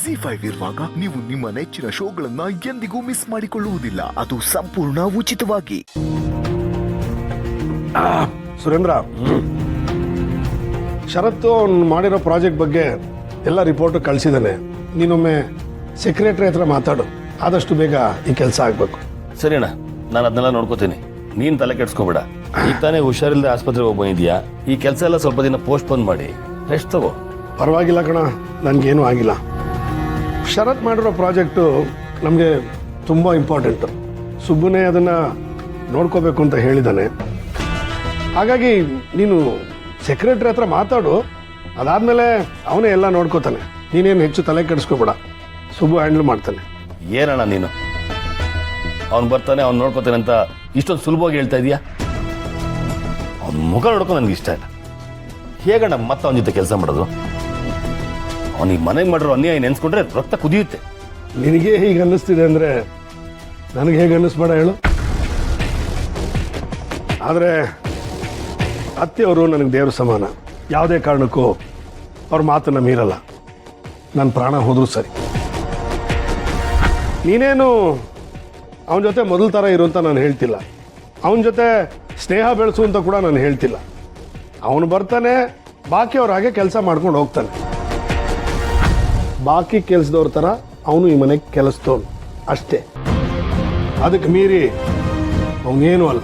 ZEE5 ಇರುವಾಗ ನೀವು ನಿಮ್ಮ ನೆಚ್ಚಿನ ಶೋಗಳನ್ನ ಎಂದಿಗೂ ಮಿಸ್ ಮಾಡಿಕೊಳ್ಳುವುದಿಲ್ಲ. ಅದು ಸಂಪೂರ್ಣ ಉಚಿತವಾಗಿ. ಸುರೇಂದ್ರ, ಶರತ್ತು ಅವ್ನು ಮಾಡಿರೋ ಪ್ರಾಜೆಕ್ಟ್ ಬಗ್ಗೆ ಎಲ್ಲ ರಿಪೋರ್ಟ್ ಕಳಿಸಿದ್ದಾನೆ. ನೀನೊಮ್ಮೆ ಸೆಕ್ರೆಟರಿ ಹತ್ರ ಮಾತಾಡು. ಆದಷ್ಟು ಬೇಗ ಈ ಕೆಲಸ ಆಗಬೇಕು. ಸರಿ ಅಣ್ಣ, ನಾನು ಅದನ್ನೆಲ್ಲ ನೋಡ್ಕೋತೀನಿ. ನೀನು ತಲೆ ಕೆಡ್ಸ್ಕೊಬೇಡ. ಈಗ ತಾನೇ ಹುಷಾರಿಲ್ಲದೆ ಆಸ್ಪತ್ರೆಗೆ ಹೋಗಿ ಬಂದಿದ್ಯಾ. ಈ ಕೆಲಸ ಎಲ್ಲ ಸ್ವಲ್ಪ ದಿನ ಪೋಸ್ಟ್ಪೋನ್ ಮಾಡಿ ರೆಸ್ಟ್ ತಗೋ. ಪರವಾಗಿಲ್ಲ ಕಣ, ನನಗೇನೂ ಆಗಿಲ್ಲ. ಶರತ್ ಮಾಡಿರೋ ಪ್ರಾಜೆಕ್ಟು ನಮಗೆ ತುಂಬ ಇಂಪಾರ್ಟೆಂಟು. ಸುಬ್ಬನೇ ಅದನ್ನು ನೋಡ್ಕೋಬೇಕು ಅಂತ ಹೇಳಿದ್ದಾನೆ. ಹಾಗಾಗಿ ನೀನು ಸೆಕ್ರೆಟರಿ ಹತ್ರ ಮಾತಾಡು. ಅದಾದಮೇಲೆ ಅವನೇ ಎಲ್ಲ ನೋಡ್ಕೋತಾನೆ. ನೀನೇನು ಹೆಚ್ಚು ತಲೆ ಕೆಡಿಸ್ಕೋಬೇಡ. ಸುಬ್ಬು ಹ್ಯಾಂಡಲ್ ಮಾಡ್ತಾನೆ. ಏನಣ್ಣ ನೀನು, ಅವ್ನು ಬರ್ತಾನೆ ಅವ್ನು ನೋಡ್ಕೋತಾನೆ ಅಂತ ಇಷ್ಟೊಂದು ಸುಲಭವಾಗಿ ಹೇಳ್ತಾ ಇದೀಯಾ? ಅವ್ನ ಮುಖ ನೋಡ್ಕೊಂಡು ನನಗೆ ಇಷ್ಟ ಇಲ್ಲ. ಹೇಗಣ್ಣ ಮತ್ತೆ ಅವನ ಜೊತೆ ಕೆಲಸ ಮಾಡೋದು? ಅವನಿಗೆ ಮನೆಗೆ ಮಾಡಿರೋ ಅನ್ಯಾಯ ನೆನೆಸ್ಕೊಂಡ್ರೆ ರಕ್ತ ಕುದಿಯುತ್ತೆ. ನಿನಗೆ ಹೀಗೆ ಅನ್ನಿಸ್ತಿದೆ ಅಂದರೆ ನನಗೆ ಹೇಗೆ ಅನ್ನಿಸ್ಬೇಡ ಹೇಳು. ಆದರೆ ಅತ್ತೆಯವರು ನನಗೆ ದೇವ್ರ ಸಮಾನ. ಯಾವುದೇ ಕಾರಣಕ್ಕೂ ಅವ್ರ ಮಾತನ್ನು ಮೀರಲ್ಲ. ನನ್ನ ಪ್ರಾಣ ಹೋದರೂ ಸರಿ. ನೀನೇನು ಅವನ ಜೊತೆ ಮೊದಲ ಥರ ಇರು ಅಂತ ನಾನು ಹೇಳ್ತಿಲ್ಲ. ಅವನ ಜೊತೆ ಸ್ನೇಹ ಬೆಳೆಸು ಅಂತ ಕೂಡ ನಾನು ಹೇಳ್ತಿಲ್ಲ. ಅವನು ಬರ್ತಾನೆ, ಬಾಕಿಯವ್ರ ಹಾಗೆ ಕೆಲಸ ಮಾಡ್ಕೊಂಡು ಹೋಗ್ತಾನೆ. ಬಾಕಿ ಕೆಲಸದವ್ರ ಥರ ಅವನು ಈ ಮನೆಗೆ ಕೆಲಸದವನು ಅಷ್ಟೇ. ಅದಕ್ಕೆ ಮೀರಿ ಅವನೇನು ಅಲ್ಲ.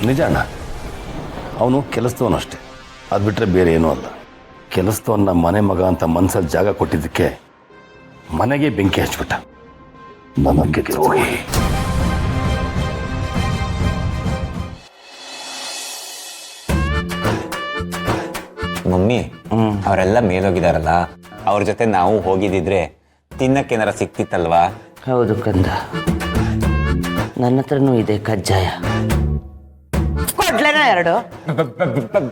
ನಿಜ ಅಣ್ಣ, ಅವನು ಕೆಲಸದವನು ಅಷ್ಟೇ. ಅದು ಬಿಟ್ಟರೆ ಬೇರೆ ಏನೂ ಅಲ್ಲ. ಕೆಲಸದವನ್ನ ಮನೆ ಮಗ ಅಂತ ಮನಸ್ಸಲ್ಲಿ ಜಾಗ ಕೊಟ್ಟಿದ್ದಕ್ಕೆ ಮನೆಗೆ ಬೆಂಕಿ ಹಚ್ಬಿಟ್ಟ. ನನಗೆ ದ್ರೋಹಿ. ಮಮ್ಮಿ, ಅವರೆಲ್ಲ ಮೇಲೋಗಿದಾರಲ್ಲ, ಅವ್ರ ಜೊತೆ ನಾವು ಹೋಗಿದ್ದಿದ್ರೆ ತಿನ್ನಕ್ಕೇನಾರ ಸಿಕ್ತಿತ್ತಲ್ವಾ? ಹೌದು ಕಂದ, ನನ್ನ ಹತ್ರನೂ ಇದೆ ಕಜ್ಜಾಯ. ಕೊಡ್ಲೇನ ಎರಡು?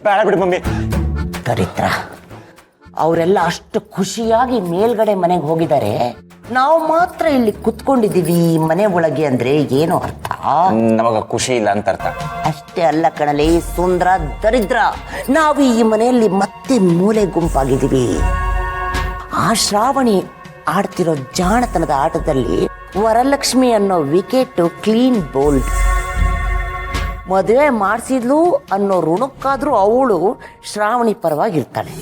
ಬೇಡ ಬಿಡು ಮಮ್ಮಿ. ದರಿದ್ರ, ಅವರೆಲ್ಲ ಅಷ್ಟು ಖುಷಿಯಾಗಿ ಮೇಲ್ಗಡೆ ಮನೆಗೆ ಹೋಗಿದ್ದಾರೆ. ನಾವು ಮಾತ್ರ ಇಲ್ಲಿ ಕುತ್ಕೊಂಡಿದ್ದೀವಿ ಮನೆ ಒಳಗೆ ಅಂದ್ರೆ ಏನು ಅರ್ಥ? ನಮಗ ಖುಷಿ ಇಲ್ಲ ಅಂತ ಅರ್ಥ. ಅಷ್ಟೇ ಅಲ್ಲ ಕಣಲೆ ಸುಂದರ ದರಿದ್ರ, ನಾವು ಈ ಮನೆಯಲ್ಲಿ ಮತ್ತೆ ಮೂಲೆ ಗುಂಪಾಗಿದ್ದೀವಿ. ಆ ಶ್ರಾವಣಿ ಆಡ್ತಿರೋ ಜಾಣತನದ ಆಟದಲ್ಲಿ ವರಲಕ್ಷ್ಮಿ ಅನ್ನೋ ವಿಕೆಟ್ ಕ್ಲೀನ್ ಬೋಲ್ಡ್. ಮದುವೆ ಮಾಡಿಸಿದ್ಲು ಅನ್ನೋ ಋಣಕ್ಕಾದ್ರೂ ಅವಳು ಶ್ರಾವಣಿ ಪರವಾಗಿರ್ತಾಳೆ.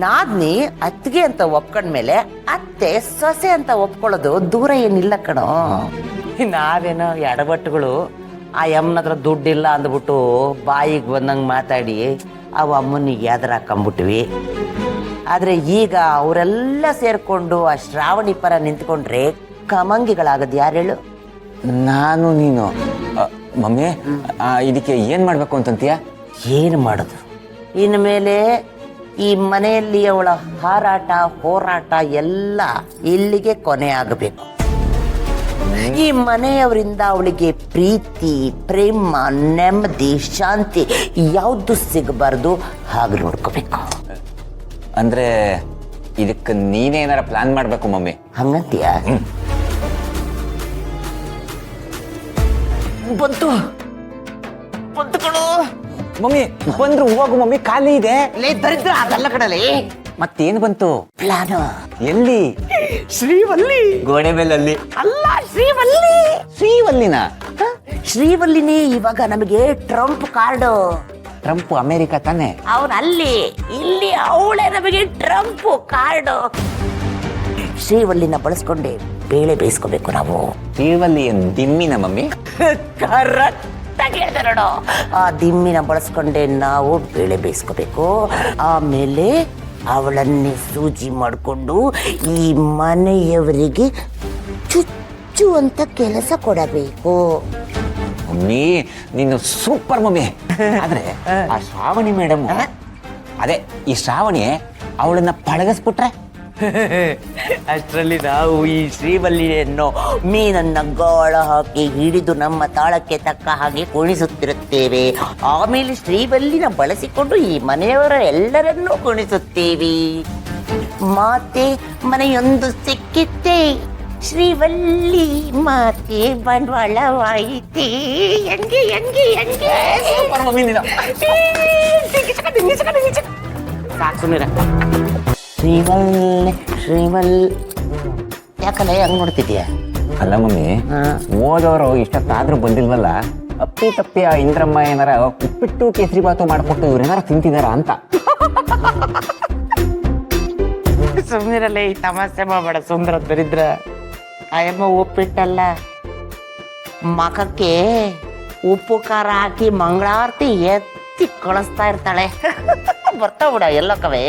ನಾದ್ನಿ ಅತ್ತಿಗೆ ಅಂತ ಒಪ್ಕೊಂಡ್ಮೇಲೆ ಅತ್ತೆ ಸೊಸೆ ಅಂತ ಒಪ್ಕೊಳ್ಳೋದು ದೂರ ಏನಿಲ್ಲ ಕಣೋ. ನಾವೇನೋ ಎಡಬಟ್ಟುಗಳು ಆ ಅಮ್ಮನತ್ರ ದುಡ್ಡಿಲ್ಲ ಅಂದ್ಬಿಟ್ಟು ಬಾಯಿಗೆ ಬಂದಂಗೆ ಮಾತಾಡಿ ಅವ ಅಮ್ಮನಿಗೆ ಎದುರಾಕೊಂಬಿಟ್ವಿ. ಆದರೆ ಈಗ ಅವರೆಲ್ಲ ಸೇರ್ಕೊಂಡು ಆ ಶ್ರಾವಣಿ ಪರ ನಿಂತ್ಕೊಂಡ್ರೆ ಕಮಂಗಿಗಳಾಗದು ಯಾರು ಹೇಳು? ನಾನು ನೀನು. ಮಮ್ಮಿ, ಇದಕ್ಕೆ ಏನ್ ಮಾಡ್ಬೇಕು ಅಂತಂತೀಯ? ಏನು ಮಾಡೋದು? ಇನ್ಮೇಲೆ ಈ ಮನೆಯಲ್ಲಿ ಅವಳ ಹಾರಾಟ ಹೋರಾಟ ಎಲ್ಲ ಇಲ್ಲಿಗೆ ಕೊನೆ ಆಗಬೇಕು. ಈ ಮನೆಯವರಿಂದ ಅವಳಿಗೆ ಪ್ರೀತಿ, ಪ್ರೇಮ, ನೆಮ್ಮದಿ, ಶಾಂತಿ ಯಾವುದು ಸಿಗಬಾರ್ದು ಹಾಗೆ ನೋಡ್ಕೋಬೇಕು. ಅಂದ್ರೆ ಇದಕ್ಕೆ ನೀನೇನಾರ ಪ್ಲಾನ್ ಮಾಡ್ಬೇಕು ಮಮ್ಮಿ. ಹಂಗಂತೀಯ? ಬಂತು ಬಂತು ಕಣೋ. ಮಮ್ಮಿ ಬಂದ್ರು ಹೋಗು ಮಮ್ಮಿ, ಖಾಲಿ ಇದೆ. ಲೇ ದರಿದ್ರ, ಅದಲ್ಲ ಕಣಲೇ. ಮತ್ತೇನು ಬಂತು? ಪ್ಲಾನ್. ಎಲ್ಲಿ? ಶ್ರೀವಲ್ಲಿ. ಗೋಡೆ ಮೇಲಲ್ಲಿ ಅಲ್ಲ, ಶ್ರೀವಲ್ಲಿ. ಶ್ರೀವಲ್ಲಿನ? ಶ್ರೀವಲ್ಲಿನೇ ಇವಾಗ ನಮಗೆ ಟ್ರಂಪ್ ಕಾರ್ಡ್. ಟ್ರಂಪ್ ಅಮೆರಿಕ ತಾನೆ? ಅವನಲ್ಲಿ, ಇಲ್ಲಿ ಅವಳೇ ನಮಗೆ ಟ್ರಂಪ್ ಕಾರ್ಡ್. ಶ್ರೀವಲ್ಲಿನ ಬಳಸ್ಕೊಂಡೆ ಬೇಳೆ ಬೇಯಿಸ್ಕೋಬೇಕು ನಾವು. ಶ್ರೀವಲ್ಲಿ ದಿಮ್ಮಿನ ಮಮ್ಮಿ? ಕರೆಕ್ಟ್ ಹೇಳಿದೆ ನೋಡು. ಆ ದಿಮ್ಮಿನ ಬಳಸ್ಕೊಂಡೆ ನಾವು ಬೇಳೆ ಬೇಯಿಸ್ಕೋಬೇಕು. ಆಮೇಲೆ ಅವಳನ್ನೇ ಸೂಜಿ ಮಾಡಿಕೊಂಡು ಈ ಮನೆಯವರಿಗೆ ಚುಚ್ಚು ಅಂತ ಕೆಲಸ ಕೊಡಬೇಕು. ಮಮ್ಮಿ ನೀನು ಸೂಪರ್ ಮಮ್ಮಿ. ಆದ್ರೆ ಆ ಶ್ರಾವಣಿ ಮೇಡಮ್, ಅದೇ ಈ ಶ್ರಾವಣಿ ಅವಳನ್ನ ಪಳಗಿಸ್ಬಿಟ್ರೆ ಅಷ್ಟರಲ್ಲಿ ನಾವು ಈ ಶ್ರೀವಲ್ಲಿಯನ್ನು ಮೀನನ್ನ ಗಾಳ ಹಾಕಿ ಹಿಡಿದು ನಮ್ಮ ತಾಳಕ್ಕೆ ತಕ್ಕ ಹಾಗೆ ಕುಣಿಸುತ್ತಿರುತ್ತೇವೆ. ಆಮೇಲೆ ಶ್ರೀವಲ್ಲಿನ ಬಳಸಿಕೊಂಡು ಈ ಮನೆಯವರ ಎಲ್ಲರನ್ನೂ ಕುಣಿಸುತ್ತೇವೆ. ಮಾತೆ ಮನೆಯೊಂದು ಸಿಕ್ಕಿತ್ತೆ. ಶ್ರೀವಲ್ಲಿ ಮಾತೆ ಬಂಡವಾಳವಾಯಿತೆ ಹೆಂಗೆ ಹೆಂಗೆ ಹೆಂಗೆ ಸೂಪರ್ ಮಮ್ಮಿ ನೀನು. ಸಾಕು ಸುಮ್ಮನೆ ಶ್ರೀವಲ್ ಯಾಕಲ್ಲ ಹಂಗ್ ನೋಡ್ತಿದ್ಯಾ? ಅಲ್ಲ ಮಮ್ಮಿ, ಓದೋರು ಇಷ್ಟೊತ್ತಾದ್ರೂ ಬಂದಿಲ್ವಲ್ಲ, ಅಪ್ಪಿ ತಪ್ಪಿ ಆ ಇಂದ್ರಮ್ಮ ಏನಾರ ಉಪ್ಪಿಟ್ಟು ಕೇಸರಿ ಬಾತು ಮಾಡಿಕೊಟ್ಟು ಇವ್ರೇನಾರ ತಿಂತಿದಾರ ಅಂತ. ಸುಮ್ಮನಿರಲ್ಲ, ಈ ತಮಾಷೆ ಮಾಡಬೇಡ ಸುಂದರ ದರಿದ್ರ. ಆಯಮ್ಮ ಉಪ್ಪಿಟ್ಟಲ್ಲ, ಮಖಕ್ಕೆ ಉಪ್ಪು ಖಾರ ಹಾಕಿ ಮಂಗಳಾರತಿ ಎತ್ತಿ ಕಳಿಸ್ತಾ ಇರ್ತಾಳೆ. ಬರ್ತಾ ಬಿಡ ಎಲ್ಲಕ್ಕವೇ.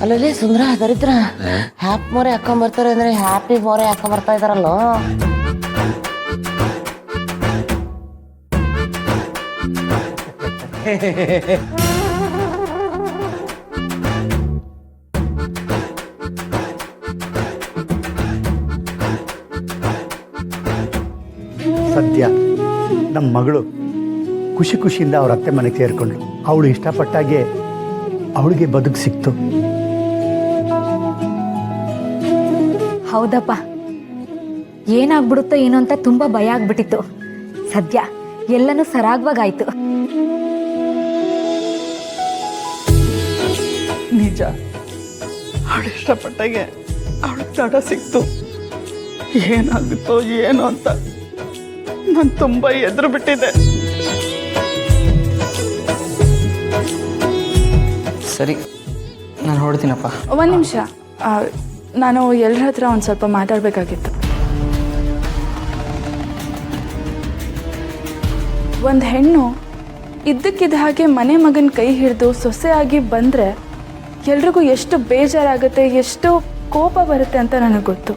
ಅಲ್ಲೇ ಸುಂದರ ದರಿದ್ರ ಹ್ಯಾಪ್ ಮೊರೆ ಹಾಕೊಂಡ್ ಬರ್ತಾರೆ ಅಂದ್ರೆ ಹ್ಯಾಪಿ ಮೊರೆ ಹಾಕೊಂಡ್ ಬರ್ತಾ ಇದಾರಲ್ಲ. ಸದ್ಯ ನಮ್ಮ ಮಗಳು ಖುಷಿ ಖುಷಿಯಿಂದ ಅವ್ರ ಅತ್ತೆ ಮನೆಗೆ ಸೇರಿಕೊಂಡ್ಳು. ಅವಳು ಇಷ್ಟಪಟ್ಟಾಗೆ ಅವಳಿಗೆ ಬದುಕು ಸಿಕ್ತು. ಹೌದಪ್ಪ, ಏನಾಗ್ಬಿಡುತ್ತೋ ಏನೋ ಅಂತ ತುಂಬಾ ಭಯ ಆಗ್ಬಿಟ್ಟಿತ್ತು. ಸದ್ಯ ಎಲ್ಲನೂ ಸರಾಗವಾಗಾಯ್ತು. ನಿಜ, ಅವಳು ಇಷ್ಟಪಟ್ಟಾಗೆ ಅವಳಿಗೆ ತಡ ಸಿಕ್ತು. ಏನಾಗುತ್ತೋ ಏನೋ ಅಂತ ನಾನು ತುಂಬ ಎದುರು ಬಿಟ್ಟಿದ್ದೆ. ಸರಿ, ನಾನು ಹೊರಡ್ತೀನಪ್ಪ. ಒಂದು ನಿಮಿಷ, ನಾನು ಎಲ್ಲರ ಹತ್ರ ಒಂದು ಸ್ವಲ್ಪ ಮಾತಾಡಬೇಕಾಗಿತ್ತು. ಒಂದು ಹೆಣ್ಣು ಇದ್ದಕ್ಕಿದ್ದ ಹಾಗೆ ಮನೆ ಮಗನ ಕೈ ಹಿಡಿದು ಸೊಸೆಯಾಗಿ ಬಂದರೆ ಎಲ್ರಿಗೂ ಎಷ್ಟು ಬೇಜಾರಾಗುತ್ತೆ, ಎಷ್ಟು ಕೋಪ ಬರುತ್ತೆ ಅಂತ ನನಗೆ ಗೊತ್ತು.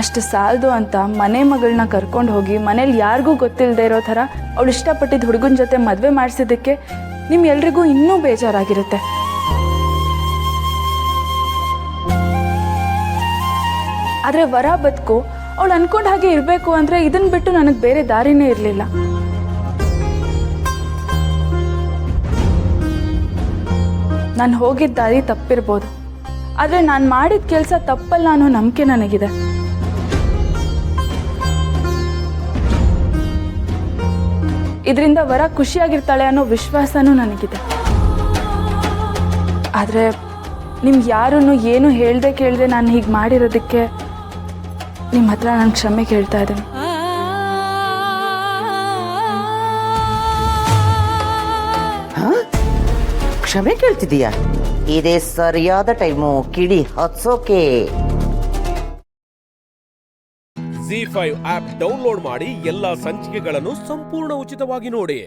ಅಷ್ಟು ಸಾಲದು ಅಂತ ಮನೆ ಮಗಳನ್ನ ಕರ್ಕೊಂಡು ಹೋಗಿ ಮನೇಲಿ ಯಾರಿಗೂ ಗೊತ್ತಿಲ್ಲದೆ ಇರೋ ಥರ ಅವಳು ಇಷ್ಟಪಟ್ಟಿದ್ದ ಹುಡುಗನ ಜೊತೆ ಮದುವೆ ಮಾಡಿಸಿದ್ದಕ್ಕೆ ನಿಮ್ಗೆಲ್ರಿಗೂ ಇನ್ನೂ ಬೇಜಾರಾಗಿರುತ್ತೆ. ಆದರೆ ವರ ಬದುಕು ಅವಳು ಅನ್ಕೊಂಡ ಹಾಗೆ ಇರಬೇಕು ಅಂದರೆ ಇದನ್ನು ಬಿಟ್ಟು ನನಗೆ ಬೇರೆ ದಾರಿನೇ ಇರಲಿಲ್ಲ. ನಾನು ಹೋಗಿದ್ದ ದಾರಿ ತಪ್ಪಿರ್ಬೋದು, ಆದರೆ ನಾನು ಮಾಡಿದ ಕೆಲಸ ತಪ್ಪಲ್ಲ ಅನ್ನೋ ನಂಬಿಕೆ ನನಗಿದೆ. ಇದರಿಂದ ವರ ಖುಷಿಯಾಗಿರ್ತಾಳೆ ಅನ್ನೋ ವಿಶ್ವಾಸನೂ ನನಗಿದೆ. ಆದರೆ ನಿಮ್ಗೆ ಯಾರನ್ನು ಏನು ಹೇಳ್ದೆ ಕೇಳದೆ ನಾನು ಹೀಗೆ ಮಾಡಿರೋದಕ್ಕೆ ನಿಮ್ಮ ಹತ್ರ ನಾನು ಕ್ಷಮೆ ಕೇಳ್ತಾ ಇದ್ದೀನಿ. ಕ್ಷಮೆ ಕೇಳ್ತಿದೀಯಾ? ಇದೇ ಸರಿಯಾದ ಟೈಮು ಕಿಡಿ ಹತ್ಸೋಕೆ. ZEE5 ಆಪ್ ಡೌನ್ಲೋಡ್ ಮಾಡಿ ಎಲ್ಲಾ ಸಂಚಿಕೆಗಳನ್ನು ಸಂಪೂರ್ಣ ಉಚಿತವಾಗಿ ನೋಡಿ.